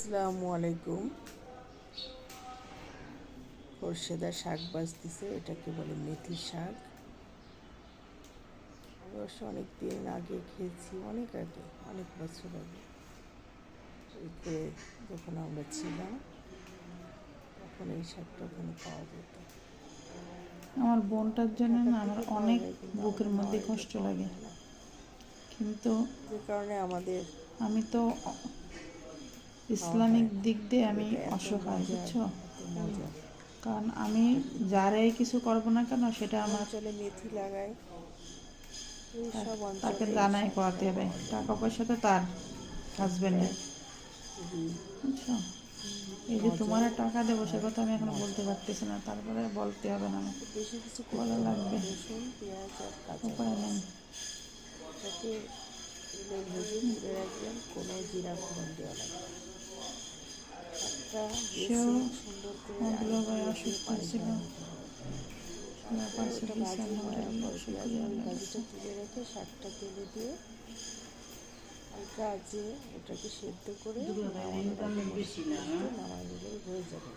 আসসালামু আলাইকুম। খরশেদা শাক বাজতেছে, এটাকে বলে মেথি শাক। অবশ্য অনেক দিন আগে খেয়েছি, অনেক আগে, অনেক বছর আগে। এতে যখন আমরা ছিলাম তখন এই শাকটা ওখানে পাওয়া যেত। আমার বোনটার জন্য ঢাকার না আমার থেকে পাওয়া অনেক যায়, কিন্তু বুকের আমাদের মধ্যে নড়াইলে কষ্ট পাওয়া লাগে, যায় না। কিন্তু যে কারণে আমাদের আমি তো খাওয়া ইসলামিক হয় না। দিক দিয়ে তবে আমি এটা এত অসহায়, মজার, বুঝছো? এত মজার কারণ আমি এটা খেতে। যারাই কিছু করবো না কেন সেটা কোন আমার অঞ্চলে মেথি লাগায়, এই সব তাকে অঞ্চলে এই দানাই শাকটা করাতে হবে। পাওয়া যায়। টাকা পয়সা তো তার শাকটা হাজবেন্ডের, খুবই বুঝছো? এই যে তোমার মজার টাকা দেবো সে আর কথা আমি এখনো বলতে মজার। পারতেছি না, তারপরে বলতে হবে না, আমাকে খুব বেশি কিছু বলা করতে হয় না, লাগবে, রসুন, পেঁয়াজ আর উপায় কাঁচামরিচ। নেই। এটাকে তেলে ভেজে তুলে রাখবেন, কোনো জিরা ফোড়ন দেওয়া লাগবে না। শাকটা সেও বেছে সুন্দর করে ওগুলো আগে ভাই ধুয়ে দিয়ে অসুস্থ পানি ছিল, ঝরে নিতে হবে। তারপরে পার্সেল ওটা দিচ্ছে, ভাজি নেওয়ার আলহামদুলিল্লাহ, পর শুক্র পেঁয়াজ আর আল্লাহ কাছে। ভাজিটা তুলে রেখে শাকটা তেলে দিয়ে হালকা আঁচে ওটাকে সেদ্ধ করে নামানোর আগে মরিচ পেস্ট দিয়ে নামাই নিলেই হয়ে যাবে।